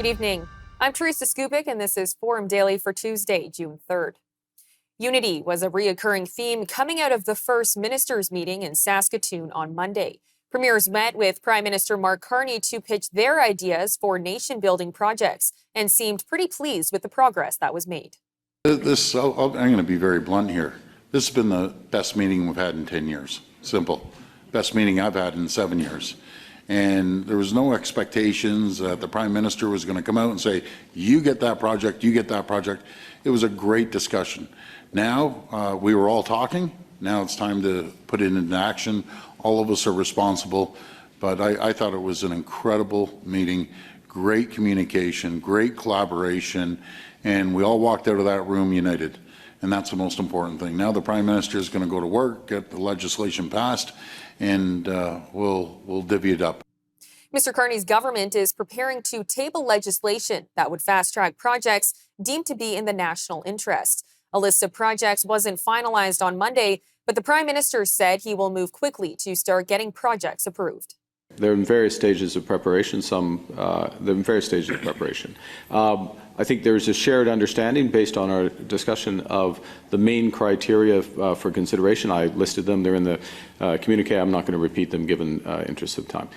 Good evening. I'm Teresa Skupik, and this is Forum Daily for Tuesday, June 3rd. Unity was a reoccurring theme coming out of the first ministers' meeting in Saskatoon on Monday. Premiers met with Prime Minister Mark Carney to pitch their ideas for nation-building projects and seemed pretty pleased with the progress that was made. I'm going to be very blunt here. This has been the best meeting we've had in 10 years. Simple. Best meeting I've had in 7 years. And there was no expectations that the Prime Minister was going to come out and say, you get that project, you get that project. It was a great discussion. Now, we were all talking. Now it's time to put it into action. All of us are responsible. But I thought it was an incredible meeting, great communication, great collaboration, and we all walked out of that room united. And that's the most important thing. Now the Prime Minister is going to go to work, get the legislation passed, and we'll divvy it up. Mr. Carney's government is preparing to table legislation that would fast-track projects deemed to be in the national interest. A list of projects wasn't finalized on Monday, but the Prime Minister said he will move quickly to start getting projects approved. They're in various stages of preparation. They're in various stages of preparation. I think there's a shared understanding based on our discussion of the main criteria for consideration. I listed them. They're in the communique. I'm not going to repeat them given interest of time.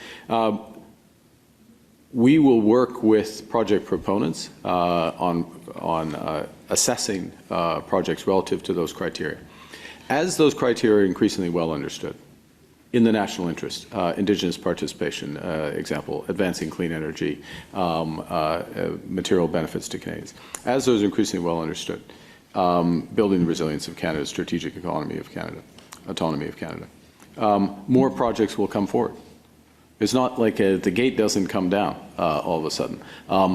We will work with project proponents on assessing projects relative to those criteria. As those criteria are increasingly well understood, in the national interest, Indigenous participation, example, advancing clean energy, material benefits to Canadians. As those are increasingly well understood, building the resilience of Canada, strategic economy of Canada, autonomy of Canada, more projects will come forward. It's not like the gate doesn't come down all of a sudden.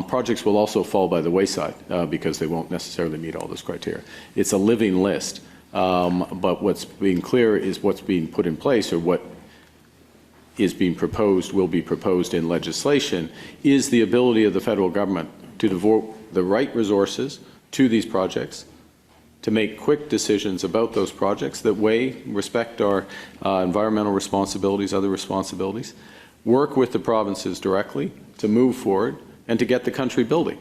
Projects will also fall by the wayside because they won't necessarily meet all those criteria. It's a living list. But what's being clear is what's being put in place, or what is being proposed, will be proposed in legislation, is the ability of the federal government to devote the right resources to these projects, to make quick decisions about those projects that respect our environmental responsibilities, other responsibilities, work with the provinces directly to move forward and to get the country building.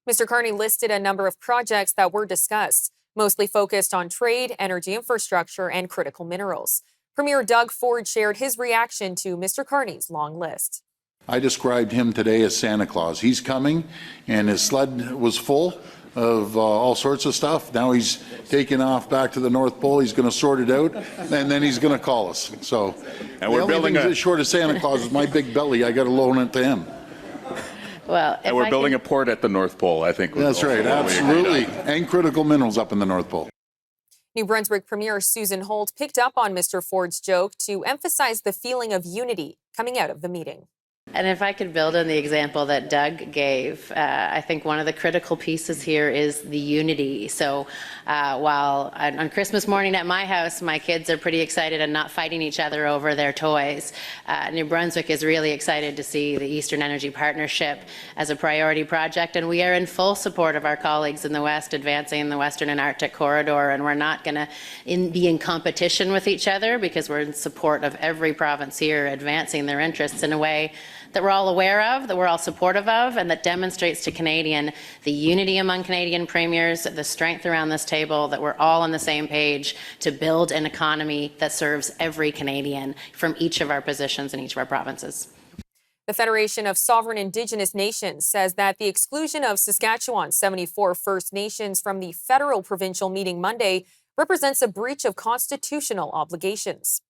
Mr. Carney listed a number of projects that were discussed, mostly focused on trade, energy infrastructure, and critical minerals. Premier Doug Ford shared his reaction to Mr. Carney's long list. I described him today as Santa Claus. He's coming, and his sled was full of all sorts of stuff. Now he's taking off back to the North Pole. He's going to sort it out, and then he's going to call us. So, and we're building a short of Santa Claus is my big belly. I got to loan it to him. Well, and we're building a port at the North Pole, I think. That's right, absolutely. And critical minerals up in the North Pole. New Brunswick Premier Susan Holt picked up on Mr. Ford's joke to emphasize the feeling of unity coming out of the meeting. And if I could build on the example that Doug gave, I think one of the critical pieces here is the unity. So while on Christmas morning at my house, my kids are pretty excited and not fighting each other over their toys, New Brunswick is really excited to see the Eastern Energy Partnership as a priority project. And we are in full support of our colleagues in the West advancing the Western and Arctic corridor. And we're not going to be in competition with each other, because we're in support of every province here advancing their interests in a way that we're all aware of, that we're all supportive of, and that demonstrates to Canadian the unity among Canadian premiers, the strength around this table, that we're all on the same page to build an economy that serves every Canadian from each of our positions in each of our provinces. The Federation of Sovereign Indigenous Nations says that the exclusion of Saskatchewan's 74 First Nations from the federal provincial meeting Monday represents a breach of constitutional obligations.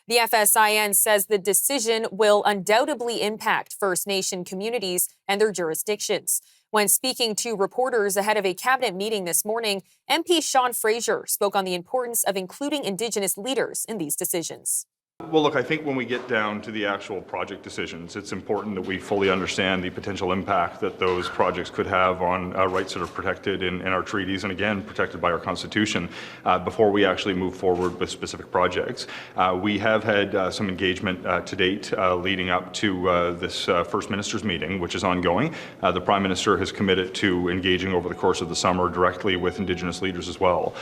The FSIN says the decision will undoubtedly impact First Nation communities and their jurisdictions. When speaking to reporters ahead of a cabinet meeting this morning, MP Sean Fraser spoke on the importance of including Indigenous leaders in these decisions. Well, look, I think when we get down to the actual project decisions, it's important that we fully understand the potential impact that those projects could have on rights that are protected in our treaties and, again, protected by our Constitution before we actually move forward with specific projects. We have had some engagement to date leading up to this First Ministers meeting, which is ongoing. The Prime Minister has committed to engaging over the course of the summer directly with Indigenous leaders as well.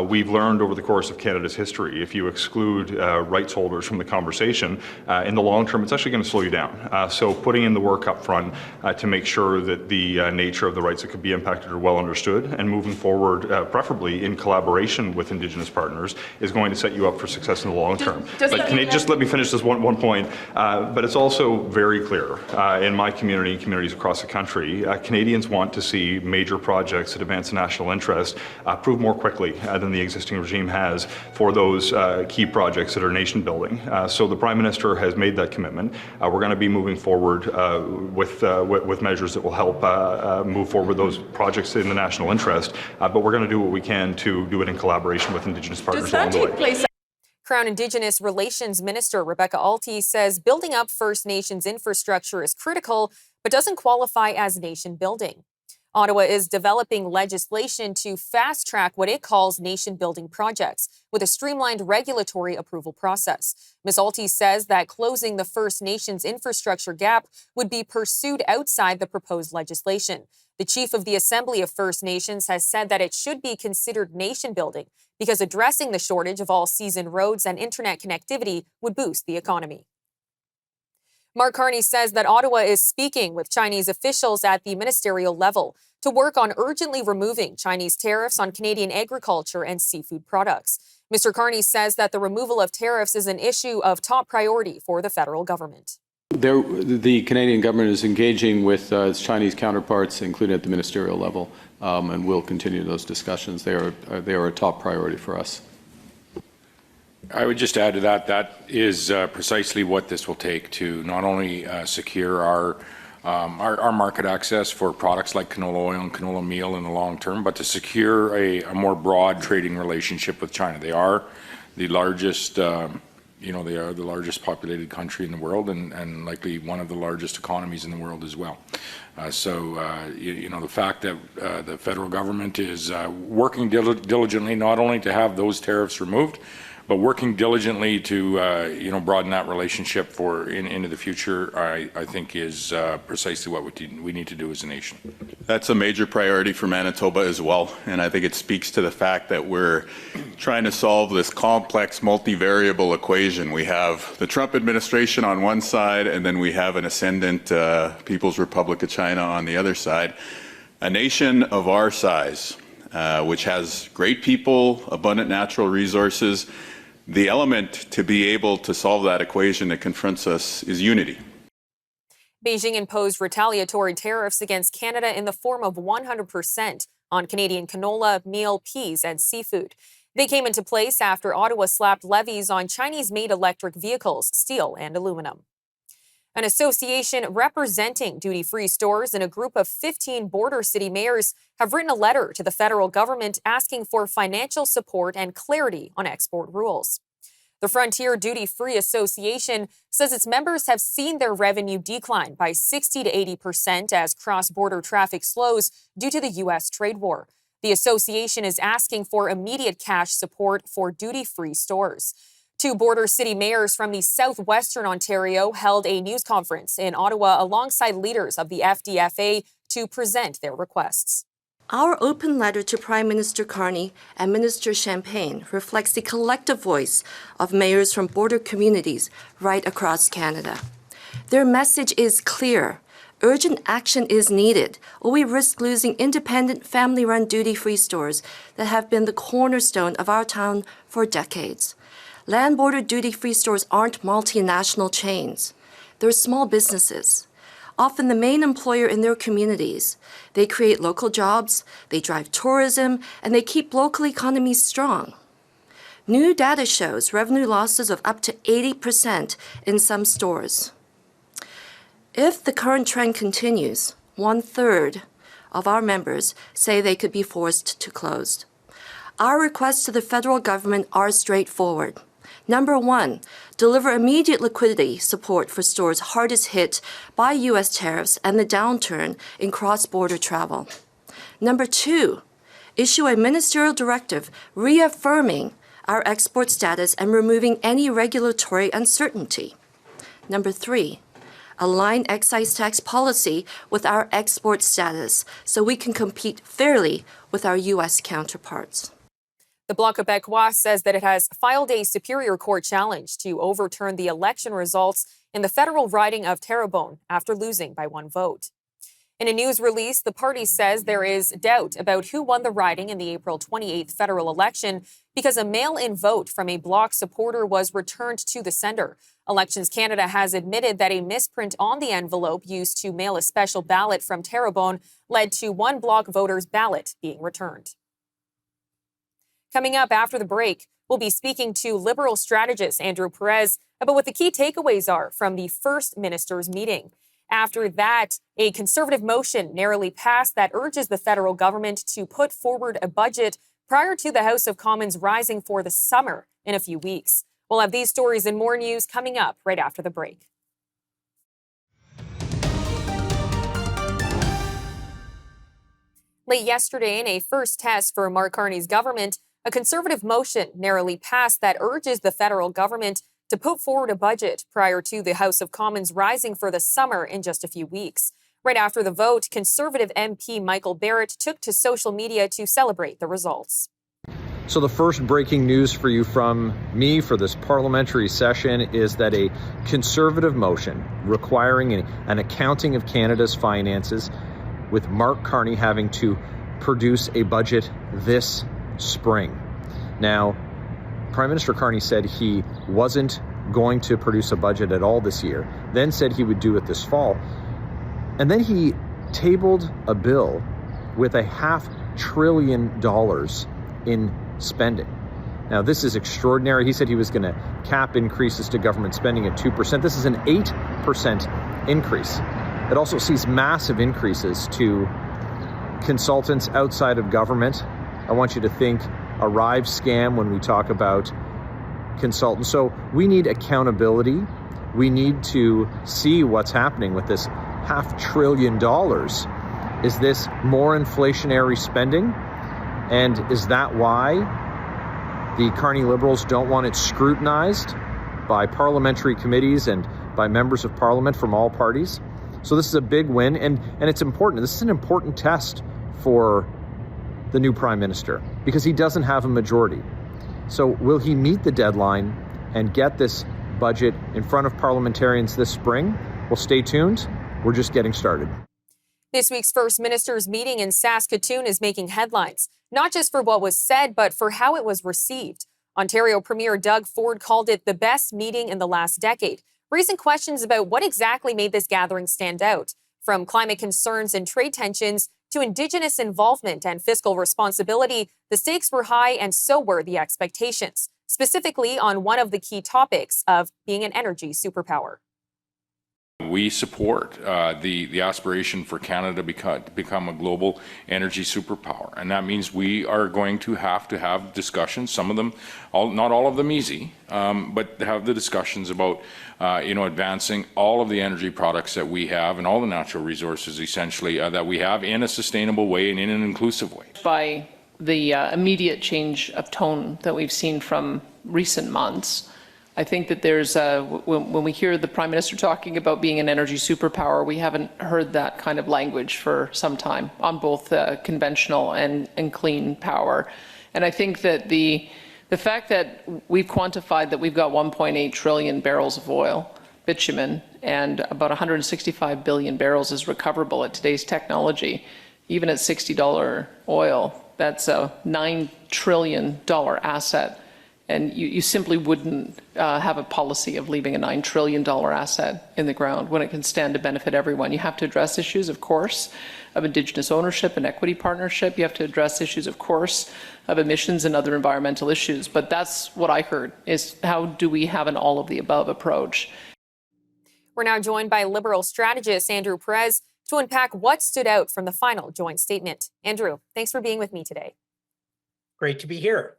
We've learned over the course of Canada's history, if you exclude rights holders from the conversation, in the long term, it's actually going to slow you down. So putting in the work up front to make sure that the nature of the rights that could be impacted are well understood, and moving forward, preferably in collaboration with Indigenous partners, is going to set you up for success in the long term. But just let me finish this one point. But it's also very clear in my community and communities across the country, Canadians want to see major projects that advance the national interest approved more quickly than the existing regime has for those key projects that are nation building. So the Prime Minister has made that commitment. We're going to be moving forward with measures that will help move forward those projects in the national interest, but we're going to do what we can to do it in collaboration with Indigenous partners along the way. Crown Indigenous Relations Minister Rebecca Alty says building up First Nations infrastructure is critical, but doesn't qualify as nation building. Ottawa is developing legislation to fast-track what it calls nation-building projects with a streamlined regulatory approval process. Ms. Alty says that closing the First Nations infrastructure gap would be pursued outside the proposed legislation. The Chief of the Assembly of First Nations has said that it should be considered nation-building because addressing the shortage of all-season roads and internet connectivity would boost the economy. Mark Carney says that Ottawa is speaking with Chinese officials at the ministerial level to work on urgently removing Chinese tariffs on Canadian agriculture and seafood products. Mr. Carney says that the removal of tariffs is an issue of top priority for the federal government. The Canadian government is engaging with its Chinese counterparts, including at the ministerial level, and we'll continue those discussions. They are a top priority for us. I would just add to that, that is precisely what this will take to not only secure our market access for products like canola oil and canola meal in the long term, but to secure a more broad trading relationship with China. They are the largest, they are the largest populated country in the world, and likely one of the largest economies in the world as well. The fact that the federal government is working diligently not only to have those tariffs removed, but working diligently to broaden that relationship into the future, I think is precisely what we need to do as a nation. That's a major priority for Manitoba as well, and I think it speaks to the fact that we're trying to solve this complex multivariable equation. We have the Trump administration on one side, and then we have an ascendant People's Republic of China on the other side. A nation of our size, which has great people, abundant natural resources. The element to be able to solve that equation that confronts us is unity. Beijing imposed retaliatory tariffs against Canada in the form of 100% on Canadian canola, meal, peas, and seafood. They came into place after Ottawa slapped levies on Chinese-made electric vehicles, steel, and aluminum. An association representing duty-free stores and a group of 15 border city mayors have written a letter to the federal government asking for financial support and clarity on export rules. The Frontier Duty-Free Association says its members have seen their revenue decline by 60 to 80% as cross-border traffic slows due to the U.S. trade war. The association is asking for immediate cash support for duty-free stores. Two border city mayors from the southwestern Ontario held a news conference in Ottawa alongside leaders of the FDFA to present their requests. Our open letter to Prime Minister Carney and Minister Champagne reflects the collective voice of mayors from border communities right across Canada. Their message is clear. Urgent action is needed, or we risk losing independent, family-run duty-free stores that have been the cornerstone of our town for decades. Land-border duty-free stores aren't multinational chains. They're small businesses, often the main employer in their communities. They create local jobs, they drive tourism, and they keep local economies strong. New data shows revenue losses of up to 80% in some stores. If the current trend continues, 1/3 of our members say they could be forced to close. Our requests to the federal government are straightforward. Number one, deliver immediate liquidity support for stores hardest hit by U.S. tariffs and the downturn in cross-border travel. Number two, issue a ministerial directive reaffirming our export status and removing any regulatory uncertainty. Number three, align excise tax policy with our export status so we can compete fairly with our U.S. counterparts. The Bloc Québécois says that it has filed a Superior Court challenge to overturn the election results in the federal riding of Terrebonne after losing by 1 vote. In a news release, the party says there is doubt about who won the riding in the April 28th federal election because a mail-in vote from a Bloc supporter was returned to the sender. Elections Canada has admitted that a misprint on the envelope used to mail a special ballot from Terrebonne led to one Bloc voter's ballot being returned. Coming up after the break, we'll be speaking to Liberal strategist Andrew Perez about what the key takeaways are from the First Minister's meeting. After that, a Conservative motion narrowly passed that urges the federal government to put forward a budget prior to the House of Commons rising for the summer in a few weeks. We'll have these stories and more news coming up right after the break. Late yesterday, in a first test for Mark Carney's government, a Conservative motion narrowly passed that urges the federal government to put forward a budget prior to the House of Commons rising for the summer in just a few weeks. Right after the vote, Conservative MP Michael Barrett took to social media to celebrate the results. So the first breaking news for you from me for this parliamentary session is that a Conservative motion requiring an accounting of Canada's finances, with Mark Carney having to produce a budget this spring. Now, Prime Minister Carney said he wasn't going to produce a budget at all this year, then said he would do it this fall. And then he tabled a bill with $500 billion in spending. Now, this is extraordinary. He said he was going to cap increases to government spending at 2%. This is an 8% increase. It also sees massive increases to consultants outside of government. I want you to think Arrive scam when we talk about consultants. So we need accountability. We need to see what's happening with this $500 billion. Is this more inflationary spending? And is that why the Carney Liberals don't want it scrutinized by parliamentary committees and by members of parliament from all parties? So this is a big win, and it's important. This is an important test for the new Prime Minister because he doesn't have a majority. So will he meet the deadline and get this budget in front of parliamentarians this spring? Well, stay tuned. We're just getting started. This week's First Minister's meeting in Saskatoon is making headlines, not just for what was said, but for how it was received. Ontario Premier Doug Ford called it the best meeting in the last decade, raising questions about what exactly made this gathering stand out, from climate concerns and trade tensions to Indigenous involvement and fiscal responsibility. The stakes were high, and so were the expectations, specifically on one of the key topics of being an energy superpower. We support the aspiration for Canada to become a global energy superpower. And that means we are going to have discussions, some of them, not all of them easy, but have the discussions about advancing all of the energy products that we have and all the natural resources essentially that we have in a sustainable way and in an inclusive way. By the immediate change of tone that we've seen from recent months, I think that there's, when we hear the Prime Minister talking about being an energy superpower, we haven't heard that kind of language for some time on both conventional and clean power. And I think that the fact that we've quantified that we've got 1.8 trillion barrels of oil, bitumen, and about 165 billion barrels is recoverable at today's technology, even at $60 oil, that's a $9 trillion asset. And you simply wouldn't have a policy of leaving a $9 trillion asset in the ground when it can stand to benefit everyone. You have to address issues, of course, of Indigenous ownership and equity partnership. You have to address issues, of course, of emissions and other environmental issues. But that's what I heard, is how do we have an all-of-the-above approach? We're now joined by Liberal strategist Andrew Perez to unpack what stood out from the final joint statement. Andrew, thanks for being with me today. Great to be here.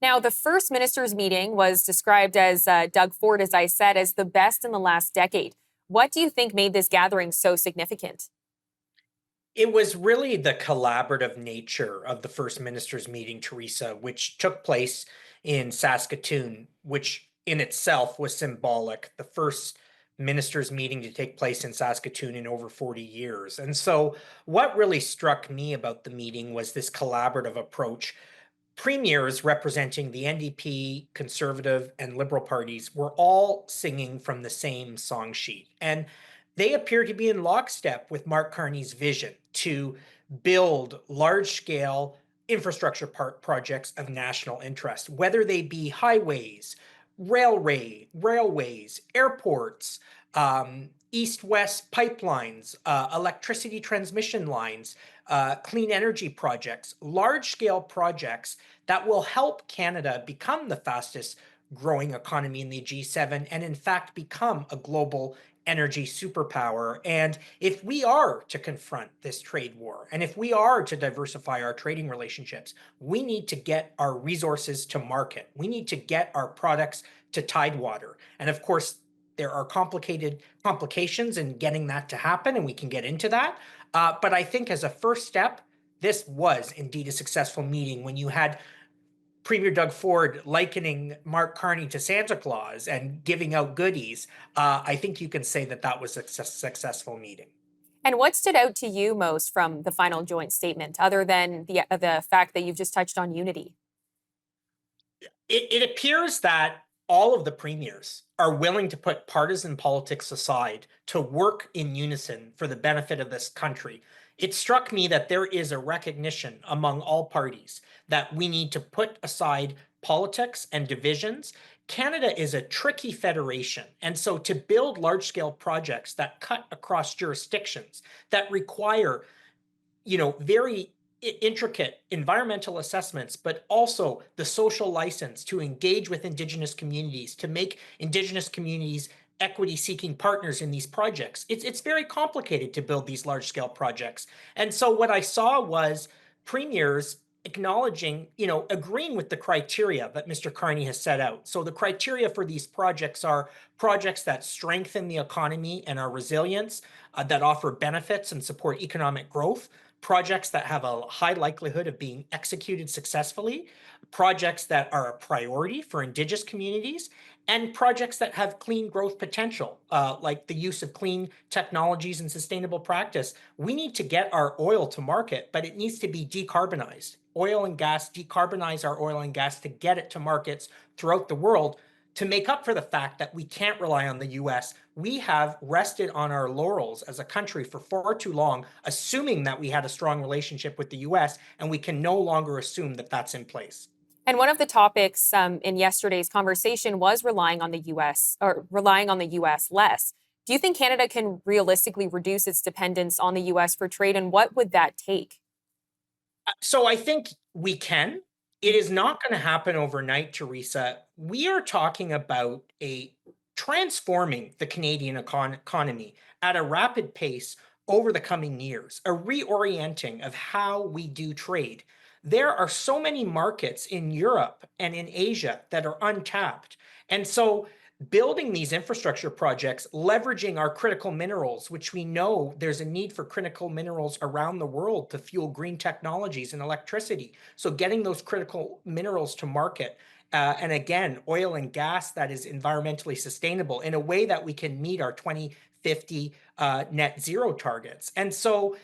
Now, the First Minister's meeting was described as, Doug Ford, as I said, as the best in the last decade. What do you think made this gathering so significant? It was really the collaborative nature of the First Minister's meeting, Teresa, which took place in Saskatoon, which in itself was symbolic. The First Minister's meeting to take place in Saskatoon in over 40 years. And so what really struck me about the meeting was this collaborative approach. premiers representing the NDP, Conservative, and Liberal parties were all singing from the same song sheet. And they appear to be in lockstep with Mark Carney's vision to build large-scale infrastructure projects of national interest, whether they be highways, railways, airports, east-west pipelines, electricity transmission lines, clean energy projects, large-scale projects that will help Canada become the fastest growing economy in the G7 and in fact become a global energy superpower. And if we are to confront this trade war, and if we are to diversify our trading relationships, we need to get our resources to market. We need to get our products to Tidewater. And of course, there are complications in getting that to happen, and we can get into that. But I think as a first step, this was indeed a successful meeting when you had Premier Doug Ford likening Mark Carney to Santa Claus and giving out goodies. I think you can say that that was a successful meeting. And what stood out to you most from the final joint statement, other than the fact that you've just touched on unity? It appears that all of the premiers are willing to put partisan politics aside to work in unison for the benefit of this country. It struck me that there is a recognition among all parties that we need to put aside politics and divisions. Canada is a tricky federation. And so to build large-scale projects that cut across jurisdictions, that require, very intricate environmental assessments, but also the social license to engage with Indigenous communities, to make Indigenous communities equity-seeking partners in these projects. It's very complicated to build these large-scale projects. And so what I saw was premiers acknowledging, agreeing with the criteria that Mr. Carney has set out. So the criteria for these projects are projects that strengthen the economy and our resilience, that offer benefits and support economic growth, projects that have a high likelihood of being executed successfully, projects that are a priority for Indigenous communities, and projects that have clean growth potential, like the use of clean technologies and sustainable practice. We need to get our oil to market, but it needs to be decarbonized. Oil and gas, decarbonize our oil and gas to get it to markets throughout the world. To make up for the fact that we can't rely on the US, we have rested on our laurels as a country for far too long, assuming that we had a strong relationship with the US, and we can no longer assume that that's in place. And one of the topics in yesterday's conversation was relying on the US less. Do you think Canada can realistically reduce its dependence on the US for trade, and what would that take? So I think we can. It is not going to happen overnight, Teresa. We are talking about transforming the Canadian economy at a rapid pace over the coming years, a reorienting of how we do trade. There are so many markets in Europe and in Asia that are untapped. And so building these infrastructure projects, leveraging our critical minerals, which we know there's a need for critical minerals around the world to fuel green technologies and electricity. So getting those critical minerals to market, and again, oil and gas that is environmentally sustainable in a way that we can meet our 2050 net zero targets. And so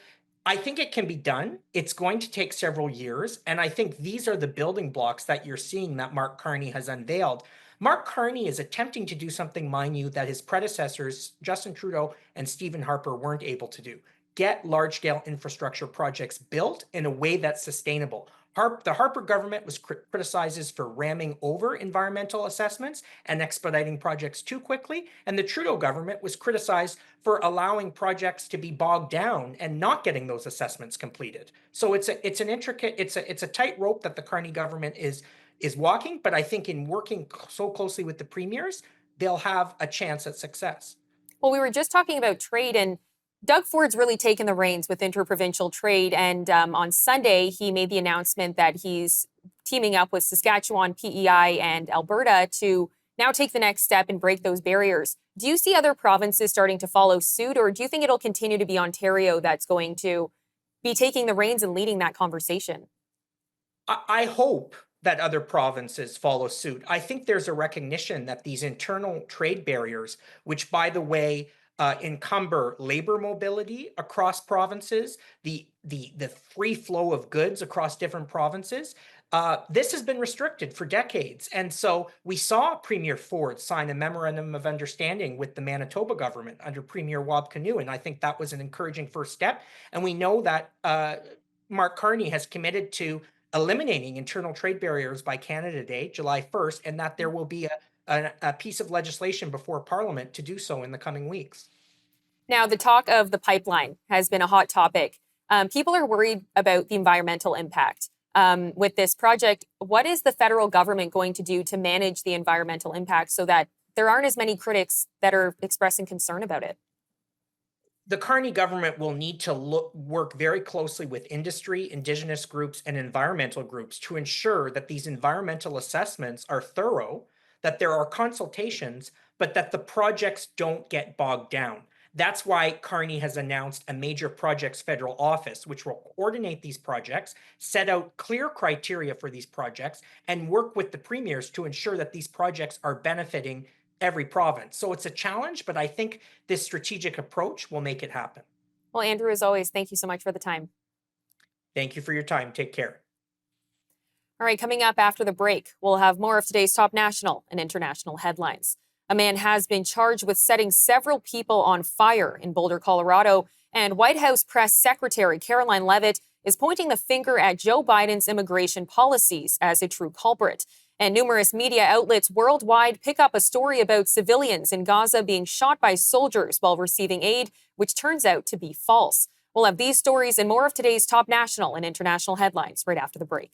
I think it can be done. It's going to take several years. And I think these are the building blocks that you're seeing that Mark Carney has unveiled. Mark Carney is attempting to do something, mind you, that his predecessors, Justin Trudeau and Stephen Harper, weren't able to do. Get large-scale infrastructure projects built in a way that's sustainable. The Harper government was criticized for ramming over environmental assessments and expediting projects too quickly, and the Trudeau government was criticized for allowing projects to be bogged down and not getting those assessments completed. So it's a tightrope that the Carney government is walking, but I think in working so closely with the premiers, they'll have a chance at success. Well, we were just talking about trade, and Doug Ford's really taken the reins with interprovincial trade. And on Sunday, he made the announcement that he's teaming up with Saskatchewan, PEI, and Alberta to now take the next step and break those barriers. Do you see other provinces starting to follow suit, or do you think it'll continue to be Ontario that's going to be taking the reins and leading that conversation? I hope that other provinces follow suit. I think there's a recognition that these internal trade barriers, which, by the way, encumber labor mobility across provinces, the free flow of goods across different provinces, This has been restricted for decades. And so we saw Premier Ford sign a memorandum of understanding with the Manitoba government under Premier Wab Kinew, and I think that was an encouraging first step. And we know that Mark Carney has committed to eliminating internal trade barriers by Canada Day, July 1st, and that there will be a piece of legislation before Parliament to do so in the coming weeks. Now, the talk of the pipeline has been a hot topic. People are worried about the environmental impact. With this project, what is the federal government going to do to manage the environmental impact so that there aren't as many critics that are expressing concern about it? The Carney government will need to work very closely with industry, Indigenous groups, and environmental groups to ensure that these environmental assessments are thorough, that there are consultations, but that the projects don't get bogged down. That's why Carney has announced a major projects federal office, which will coordinate these projects, set out clear criteria for these projects, and work with the premiers to ensure that these projects are benefiting every province. So it's a challenge, but I think this strategic approach will make it happen. Well, Andrew, as always, thank you so much for the time. Thank you for your time. Take care. All right, coming up after the break, we'll have more of today's top national and international headlines. A man has been charged with setting several people on fire in Boulder, Colorado, and White House Press Secretary Caroline Leavitt is pointing the finger at Joe Biden's immigration policies as a true culprit. And numerous media outlets worldwide pick up a story about civilians in Gaza being shot by soldiers while receiving aid, which turns out to be false. We'll have these stories and more of today's top national and international headlines right after the break.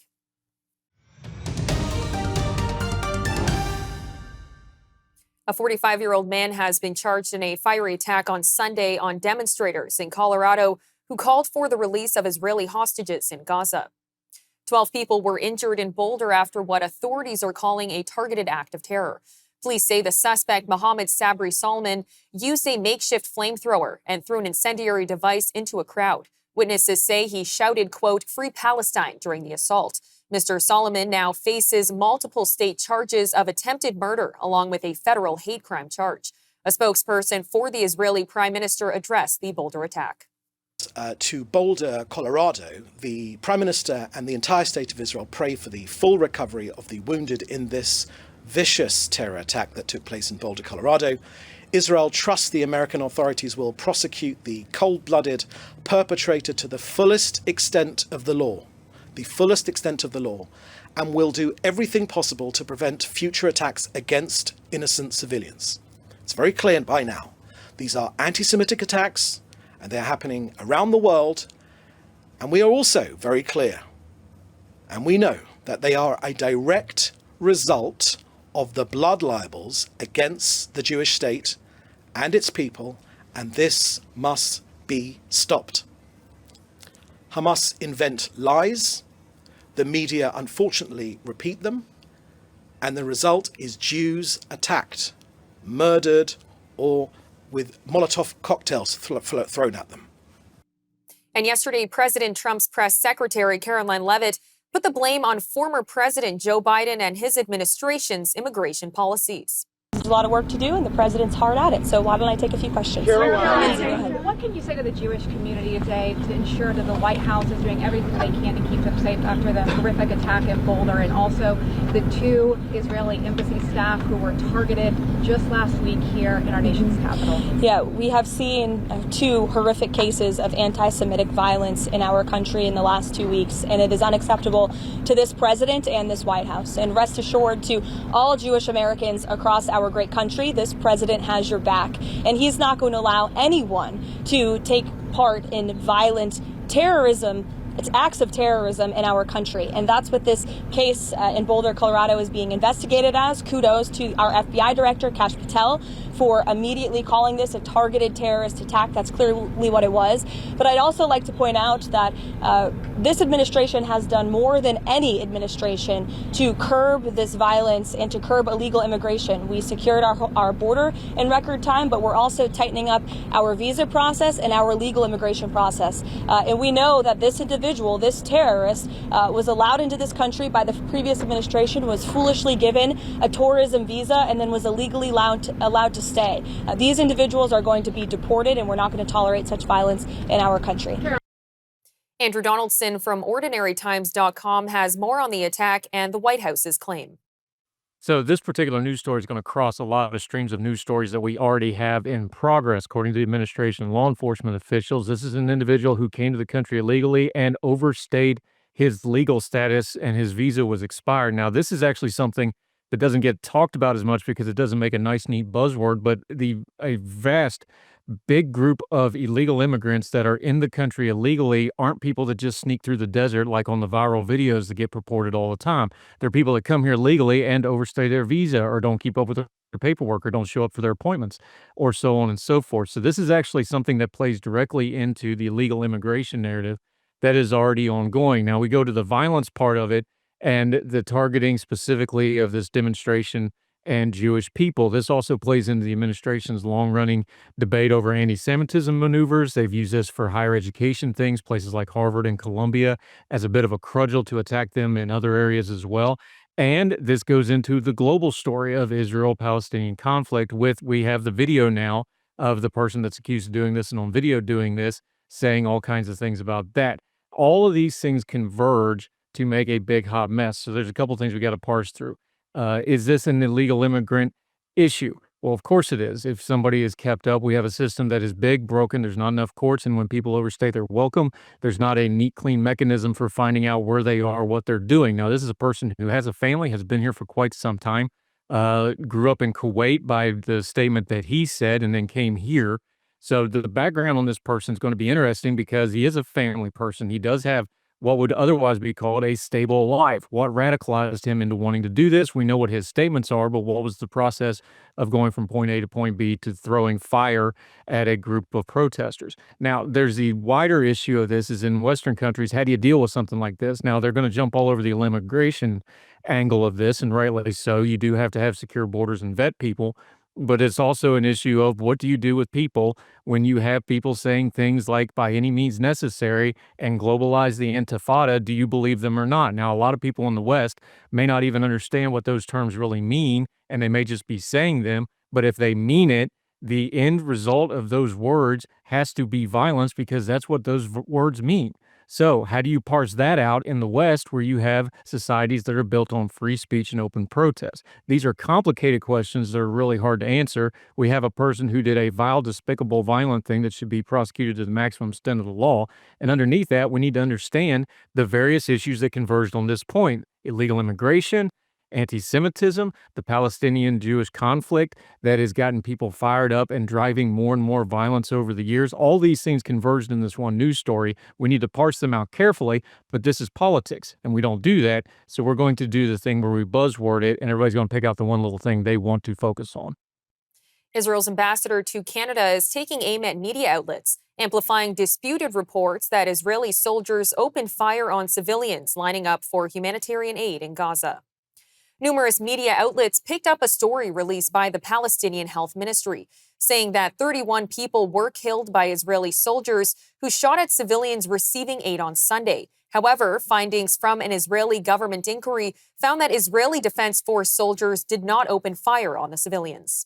A 45-year-old man has been charged in a fiery attack on Sunday on demonstrators in Colorado who called for the release of Israeli hostages in Gaza. 12 people were injured in Boulder after what authorities are calling a targeted act of terror. Police say the suspect, Mohammed Sabri Solomon, used a makeshift flamethrower and threw an incendiary device into a crowd. Witnesses say he shouted, quote, "Free Palestine" during the assault. Mr. Solomon now faces multiple state charges of attempted murder, along with a federal hate crime charge. A spokesperson for the Israeli Prime Minister addressed the Boulder attack. To Boulder, Colorado, the Prime Minister and the entire state of Israel pray for the full recovery of the wounded in this vicious terror attack that took place in Boulder, Colorado. Israel trusts the American authorities will prosecute the cold-blooded perpetrator to the fullest extent of the law, and will do everything possible to prevent future attacks against innocent civilians. It's very clear by now. These are anti-Semitic attacks, and they're happening around the world. And we are also very clear, and we know that they are a direct result of the blood libels against the Jewish state and its people, and this must be stopped. Hamas invent lies, the media unfortunately repeat them, and the result is Jews attacked, murdered, or with Molotov cocktails thrown at them. And yesterday, President Trump's press secretary, Caroline Leavitt, put the blame on former President Joe Biden and his administration's immigration policies. There's a lot of work to do, and the president's hard at it. So why don't I take a few questions? What can you say to the Jewish community today to ensure that the White House is doing everything they can to keep them safe after the horrific attack in Boulder, and also the 2 Israeli embassy staff who were targeted just last week here in our nation's capital? Yeah, we have seen 2 horrific cases of anti-Semitic violence in our country in the last 2 weeks, and it is unacceptable to this president and this White House. And rest assured, to all Jewish Americans across our great country, this president has your back, and he's not going to allow anyone to take part in violent terrorism. It's acts of terrorism in our country. And that's what this case in Boulder, Colorado is being investigated as. Kudos to our FBI director, Kash Patel, for immediately calling this a targeted terrorist attack. That's clearly what it was. But I'd also like to point out that this administration has done more than any administration to curb this violence and to curb illegal immigration. We secured our border in record time, but we're also tightening up our visa process and our legal immigration process. And we know that this individual, this terrorist, was allowed into this country by the previous administration, was foolishly given a tourism visa, and then was illegally allowed to stay. These individuals are going to be deported, and we're not going to tolerate such violence in our country. Andrew Donaldson from OrdinaryTimes.com has more on the attack and the White House's claim. So this particular news story is going to cross a lot of streams of news stories that we already have in progress, according to the administration and law enforcement officials. This is an individual who came to the country illegally and overstayed his legal status, and his visa was expired. Now, this is actually something that doesn't get talked about as much because it doesn't make a nice, neat buzzword, but a vast big group of illegal immigrants that are in the country illegally aren't people that just sneak through the desert like on the viral videos that get purported all the time. They're people that come here legally and overstay their visa or don't keep up with their paperwork or don't show up for their appointments or so on and so forth. So this is actually something that plays directly into the illegal immigration narrative that is already ongoing. Now we go to the violence part of it and the targeting specifically of this demonstration and Jewish people. This also plays into the administration's long-running debate over anti-Semitism maneuvers. They've used this for higher education things, places like Harvard and Columbia, as a bit of a cudgel to attack them in other areas as well. And this goes into the global story of Israel-Palestinian conflict we have the video now of the person that's accused of doing this and on video doing this, saying all kinds of things about that. All of these things converge to make a big hot mess. So there's a couple things we got to parse through. Is this an illegal immigrant issue? Well, of course it is. If somebody is kept up, we have a system that is big, broken, there's not enough courts, and when people overstay their welcome, there's not a neat, clean mechanism for finding out where they are, what they're doing. Now, this is a person who has a family, has been here for quite some time, grew up in Kuwait by the statement that he said, and then came here. So the background on this person is going to be interesting because he is a family person. He does have what would otherwise be called a stable life. What radicalized him into wanting to do this? We know what his statements are, but what was the process of going from point A to point B to throwing fire at a group of protesters? Now, there's the wider issue of this is in Western countries, how do you deal with something like this? Now, they're going to jump all over the immigration angle of this, and rightly so. You do have to have secure borders and vet people. But it's also an issue of what do you do with people when you have people saying things like by any means necessary and globalize the intifada? Do you believe them or not? Now, a lot of people in the West may not even understand what those terms really mean, and they may just be saying them. But if they mean it, the end result of those words has to be violence because that's what those words mean. So how do you parse that out in the West where you have societies that are built on free speech and open protest? These are complicated questions that are really hard to answer. We have a person who did a vile, despicable, violent thing that should be prosecuted to the maximum extent of the law. And underneath that, we need to understand the various issues that converged on this point: illegal immigration, anti-Semitism, the Palestinian-Jewish conflict that has gotten people fired up and driving more and more violence over the years. All these things converged in this one news story. We need to parse them out carefully, but this is politics, and we don't do that. So we're going to do the thing where we buzzword it, and everybody's going to pick out the one little thing they want to focus on. Israel's ambassador to Canada is taking aim at media outlets, amplifying disputed reports that Israeli soldiers opened fire on civilians lining up for humanitarian aid in Gaza. Numerous media outlets picked up a story released by the Palestinian Health Ministry, saying that 31 people were killed by Israeli soldiers who shot at civilians receiving aid on Sunday. However, findings from an Israeli government inquiry found that Israeli Defense Force soldiers did not open fire on the civilians.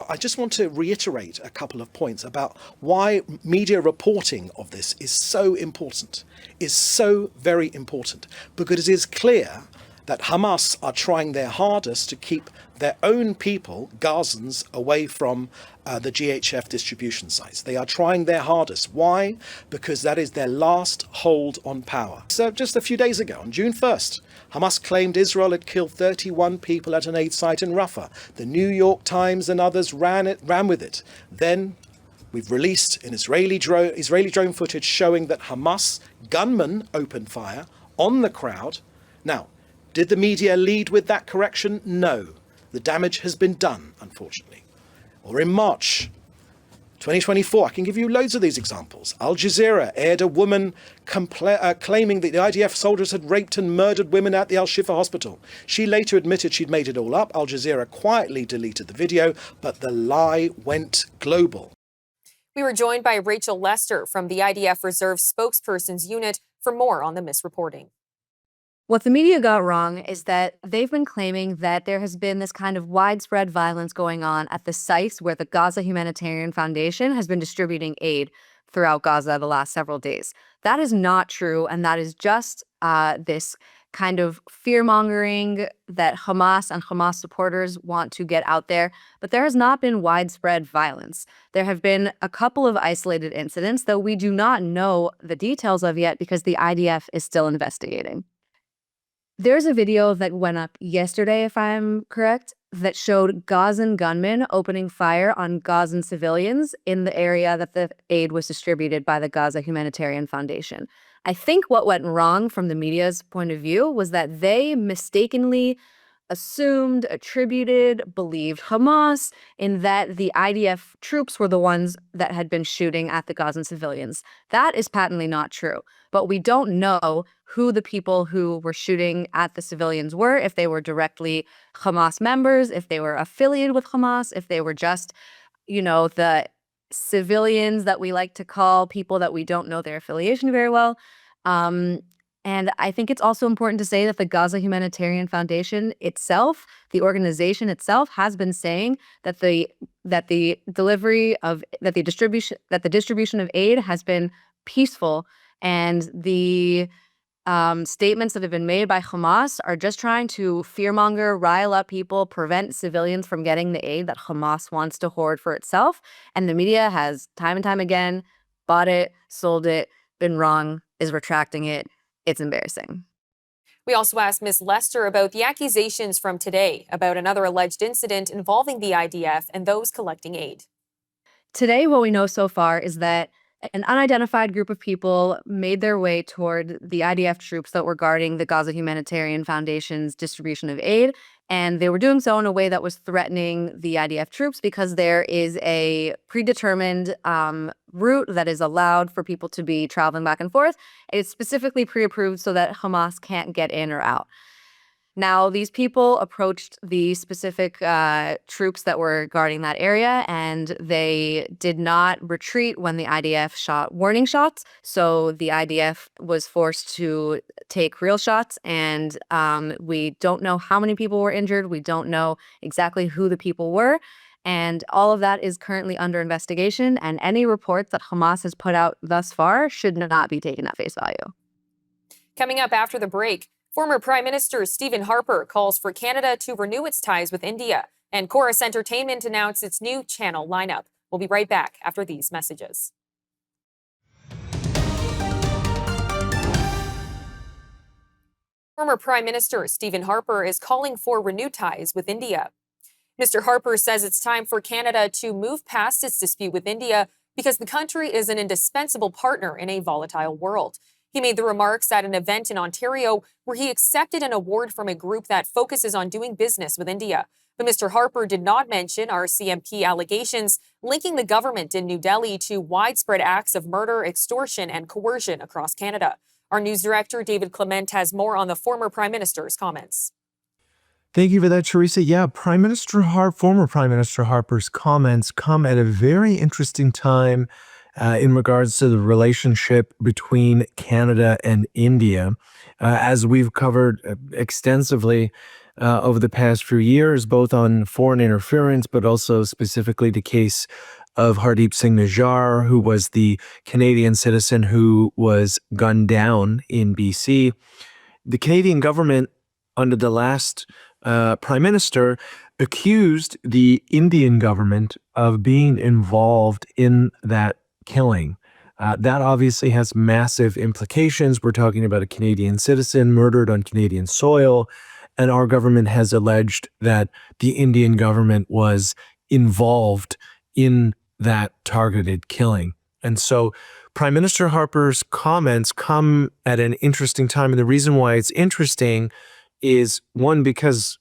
I just want to reiterate a couple of points about why media reporting of this is so important, is so very important, because it is clear that Hamas are trying their hardest to keep their own people, Gazans, away from the GHF distribution sites. They are trying their hardest. Why? Because that is their last hold on power. So just a few days ago, on June 1st, Hamas claimed Israel had killed 31 people at an aid site in Rafah. The New York Times and others ran with it. Then we've released an Israeli drone footage showing that Hamas gunmen opened fire on the crowd. Now, did the media lead with that correction? No. The damage has been done, unfortunately. Or in March 2024, I can give you loads of these examples. Al Jazeera aired a woman claiming that the IDF soldiers had raped and murdered women at the Al-Shifa hospital. She later admitted she'd made it all up. Al Jazeera quietly deleted the video, but the lie went global. We were joined by Rachel Lester from the IDF Reserve Spokesperson's Unit for more on the misreporting. What the media got wrong is that they've been claiming that there has been this kind of widespread violence going on at the sites where the Gaza Humanitarian Foundation has been distributing aid throughout Gaza the last several days. That is not true, and that is just this kind of fear-mongering that Hamas and Hamas supporters want to get out there. But there has not been widespread violence. There have been a couple of isolated incidents, though we do not know the details of yet because the IDF is still investigating. There's a video that went up yesterday, if I'm correct, that showed Gazan gunmen opening fire on Gazan civilians in the area that the aid was distributed by the Gaza Humanitarian Foundation. I think what went wrong from the media's point of view was that they mistakenly assumed, attributed, believed Hamas in that the IDF troops were the ones that had been shooting at the Gazan civilians. That is patently not true. But we don't know who the people who were shooting at the civilians were, if they were directly Hamas members, if they were affiliated with Hamas, if they were just, the civilians that we like to call people that we don't know their affiliation very well. And I think it's also important to say that the Gaza Humanitarian Foundation itself, the organization itself, has been saying that the distribution of aid has been peaceful, and the statements that have been made by Hamas are just trying to fearmonger, rile up people, prevent civilians from getting the aid that Hamas wants to hoard for itself. And the media has time and time again bought it, sold it, been wrong, is retracting it. It's embarrassing. We also asked Ms. Lester about the accusations from today about another alleged incident involving the IDF and those collecting aid. Today, what we know so far is that an unidentified group of people made their way toward the IDF troops that were guarding the Gaza Humanitarian Foundation's distribution of aid, and they were doing so in a way that was threatening the IDF troops because there is a predetermined route that is allowed for people to be traveling back and forth. It's specifically pre-approved so that Hamas can't get in or out. Now, these people approached the specific troops that were guarding that area, and they did not retreat when the IDF shot warning shots. So the IDF was forced to take real shots, and we don't know how many people were injured. We don't know exactly who the people were. And all of that is currently under investigation, and any reports that Hamas has put out thus far should not be taken at face value. Coming up after the break, former Prime Minister Stephen Harper calls for Canada to renew its ties with India, and Chorus Entertainment announced its new channel lineup. We'll be right back after these messages. Former Prime Minister Stephen Harper is calling for renewed ties with India. Mr. Harper says it's time for Canada to move past its dispute with India because the country is an indispensable partner in a volatile world. He made the remarks at an event in Ontario where he accepted an award from a group that focuses on doing business with India. But Mr. Harper did not mention RCMP allegations linking the government in New Delhi to widespread acts of murder, extortion, and coercion across Canada. Our news director, David Clement, has more on the former Prime Minister's comments. Thank you for that, Teresa. Yeah, former Prime Minister Harper's comments come at a very interesting time in regards to the relationship between Canada and India. As we've covered extensively over the past few years, both on foreign interference, but also specifically the case of Hardeep Singh Nijjar, who was the Canadian citizen who was gunned down in BC. The Canadian government, under the last Prime Minister, accused the Indian government of being involved in that killing. That obviously has massive implications. We're talking about a Canadian citizen murdered on Canadian soil, and our government has alleged that the Indian government was involved in that targeted killing. And so Prime Minister Harper's comments come at an interesting time, and the reason why it's interesting is, one, because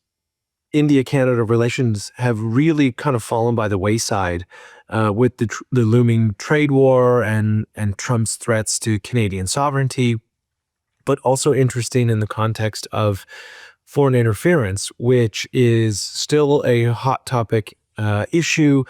India-Canada relations have really kind of fallen by the wayside with the looming trade war and Trump's threats to Canadian sovereignty, but also interesting in the context of foreign interference, which is still a hot topic issue,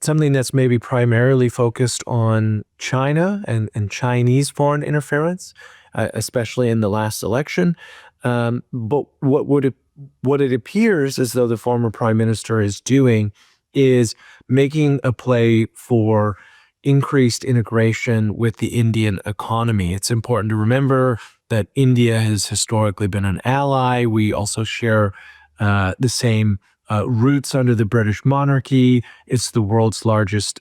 something that's maybe primarily focused on China and Chinese foreign interference, especially in the last election. But what it appears as though the former Prime Minister is doing is making a play for increased integration with the Indian economy. It's important to remember that India has historically been an ally. We also share the same roots under the British monarchy. It's the world's largest,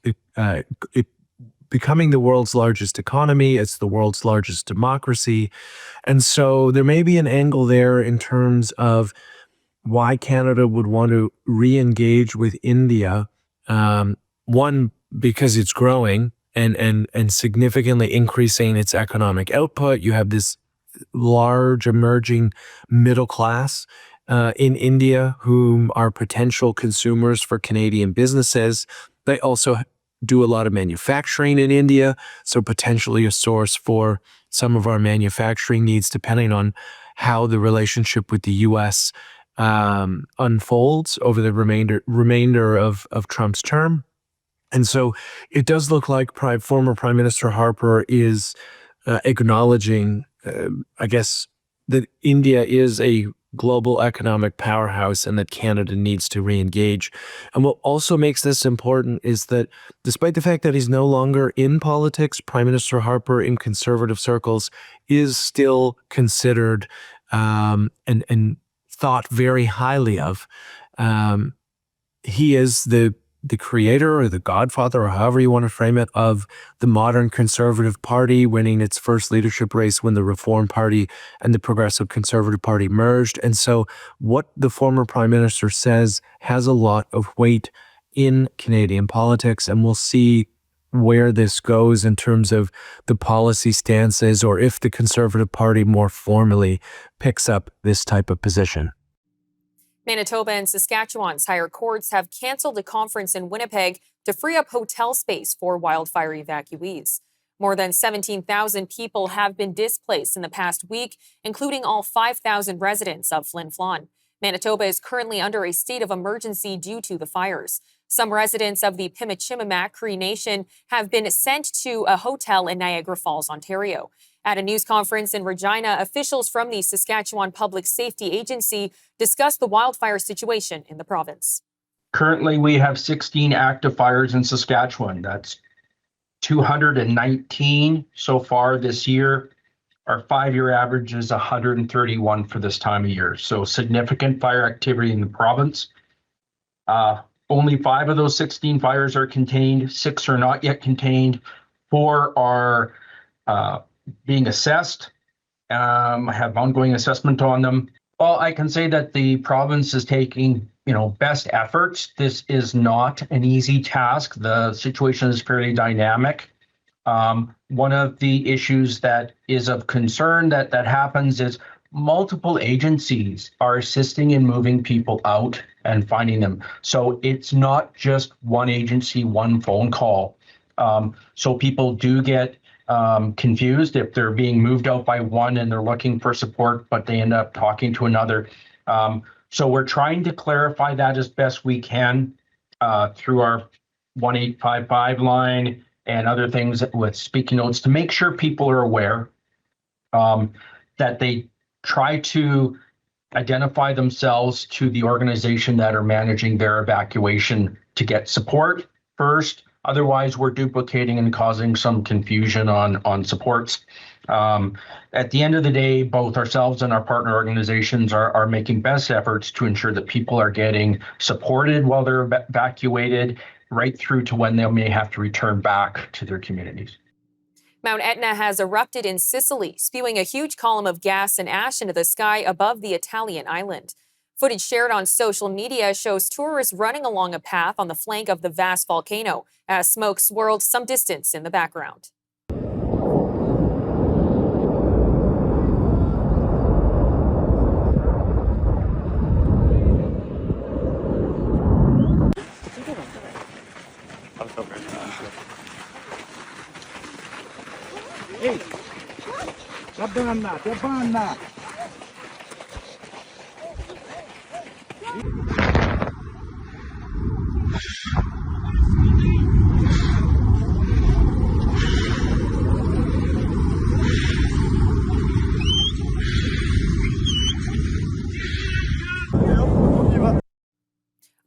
becoming the world's largest economy. It's the world's largest democracy. And so there may be an angle there in terms of why Canada would want to re-engage with India. One, because it's growing and significantly increasing its economic output. You have this large emerging middle class in India whom are potential consumers for Canadian businesses. They also do a lot of manufacturing in India, so potentially a source for some of our manufacturing needs, depending on how the relationship with the U.S. Unfolds over the remainder of Trump's term. And so it does look like former Prime Minister Harper is acknowledging, I guess, that India is a global economic powerhouse and that Canada needs to re-engage. And what also makes this important is that despite the fact that he's no longer in politics, Prime Minister Harper in conservative circles is still considered and thought very highly of. He is the creator or the godfather, or however you want to frame it, of the modern Conservative Party, winning its first leadership race when the Reform Party and the Progressive Conservative Party merged. And so what the former Prime Minister says has a lot of weight in Canadian politics, and we'll see where this goes in terms of the policy stances, or if the Conservative Party more formally picks up this type of position. Manitoba and Saskatchewan's higher courts have canceled a conference in Winnipeg to free up hotel space for wildfire evacuees. More than 17,000 people have been displaced in the past week, including all 5,000 residents of Flin Flon. Manitoba is currently under a state of emergency due to the fires. Some residents of the Pimichimimac Cree Nation have been sent to a hotel in Niagara Falls, Ontario. At a news conference in Regina, officials from the Saskatchewan Public Safety Agency discussed the wildfire situation in the province. Currently, we have 16 active fires in Saskatchewan. That's 219 so far this year. Our 5-year average is 131 for this time of year. So significant fire activity in the province. Only 5 of those 16 fires are contained. 6 are not yet contained. 4 are being assessed. I have ongoing assessment on them. Well, I can say that the province is taking, best efforts. This is not an easy task. The situation is fairly dynamic. One of the issues that is of concern that happens is multiple agencies are assisting in moving people out and finding them. So it's not just one agency, one phone call. So people do get confused if they're being moved out by one and they're looking for support, but they end up talking to another. So we're trying to clarify that as best we can through our 1855 line and other things with speaking notes to make sure people are aware that they try to identify themselves to the organization that are managing their evacuation to get support first. Otherwise, we're duplicating and causing some confusion on supports. At the end of the day, both ourselves and our partner organizations are making best efforts to ensure that people are getting supported while they're evacuated, right through to when they may have to return back to their communities. Mount Etna has erupted in Sicily, spewing a huge column of gas and ash into the sky above the Italian island. Footage shared on social media shows tourists running along a path on the flank of the vast volcano as smoke swirled some distance in the background. Hey, la banda.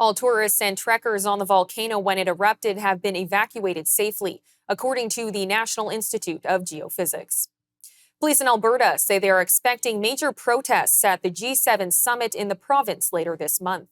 All tourists and trekkers on the volcano when it erupted have been evacuated safely, according to the National Institute of Geophysics. Police in Alberta say they are expecting major protests at the G7 summit in the province later this month.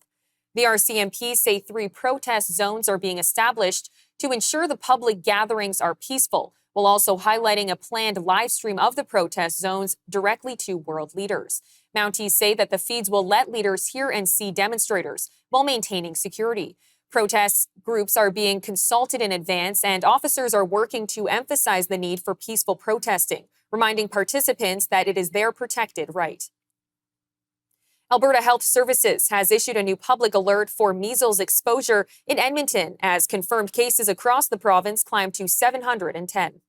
The RCMP say 3 protest zones are being established to ensure the public gatherings are peaceful, while also highlighting a planned live stream of the protest zones directly to world leaders. Mounties say that the feeds will let leaders hear and see demonstrators while maintaining security. Protest groups are being consulted in advance, and officers are working to emphasize the need for peaceful protesting, reminding participants that it is their protected right. Alberta Health Services has issued a new public alert for measles exposure in Edmonton as confirmed cases across the province climb to 710.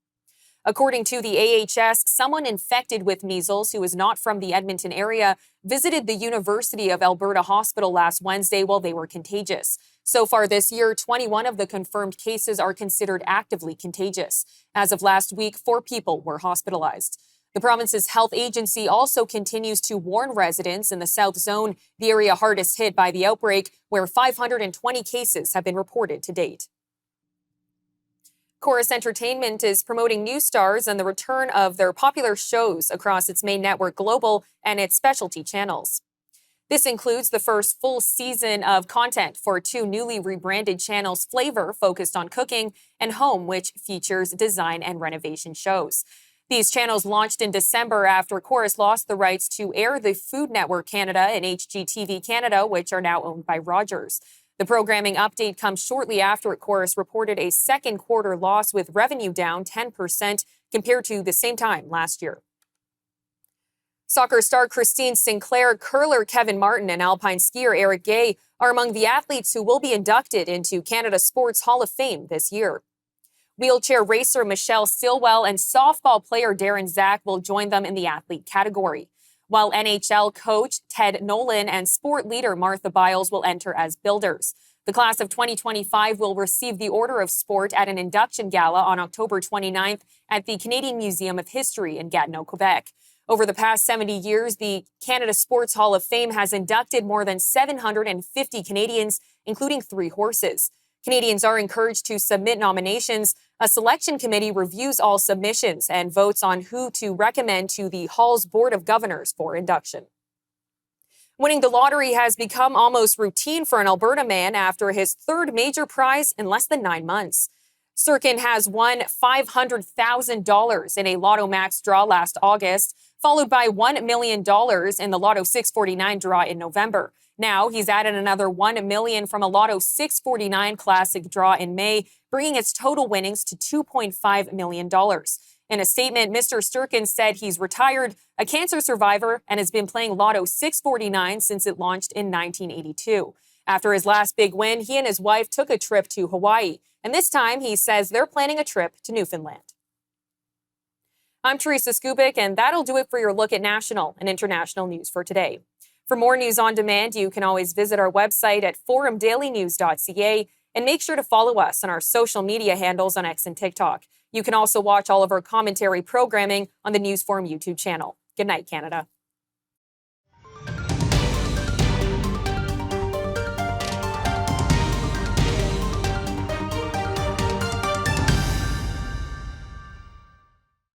According to the AHS, someone infected with measles who is not from the Edmonton area visited the University of Alberta Hospital last Wednesday while they were contagious. So far this year, 21 of the confirmed cases are considered actively contagious. As of last week, 4 people were hospitalized. The province's health agency also continues to warn residents in the South Zone, the area hardest hit by the outbreak, where 520 cases have been reported to date. Chorus Entertainment is promoting new stars and the return of their popular shows across its main network Global and its specialty channels. This includes the first full season of content for 2 newly rebranded channels, Flavor, focused on cooking, and Home, which features design and renovation shows. These channels launched in December after Chorus lost the rights to air the Food Network Canada and HGTV Canada, which are now owned by Rogers. The programming update comes shortly after Chorus reported a second quarter loss with revenue down 10% compared to the same time last year. Soccer star Christine Sinclair, curler Kevin Martin, and alpine skier Eric Gay are among the athletes who will be inducted into Canada Sports Hall of Fame this year. Wheelchair racer Michelle Stilwell and softball player Darren Zach will join them in the athlete category, while NHL coach Ted Nolan and sport leader Martha Biles will enter as builders. The class of 2025 will receive the Order of Sport at an induction gala on October 29th at the Canadian Museum of History in Gatineau, Quebec. Over the past 70 years, the Canada Sports Hall of Fame has inducted more than 750 Canadians, including 3 horses. Canadians are encouraged to submit nominations. A selection committee reviews all submissions and votes on who to recommend to the Hall's Board of Governors for induction. Winning the lottery has become almost routine for an Alberta man after his 3rd major prize in less than 9 months. Sirkin has won $500,000 in a Lotto Max draw last August, followed by $1 million in the Lotto 649 draw in November. Now he's added another $1 million from a Lotto 649 Classic draw in May, bringing its total winnings to $2.5 million. In a statement, Mr. Sturkin said he's retired, a cancer survivor, and has been playing Lotto 649 since it launched in 1982. After his last big win, he and his wife took a trip to Hawaii, and this time he says they're planning a trip to Newfoundland. I'm Teresa Skubik, and that'll do it for your look at national and international news for today. For more news on demand, you can always visit our website at forumdailynews.ca and make sure to follow us on our social media handles on X and TikTok. You can also watch all of our commentary programming on the News Forum YouTube channel. Good night, Canada.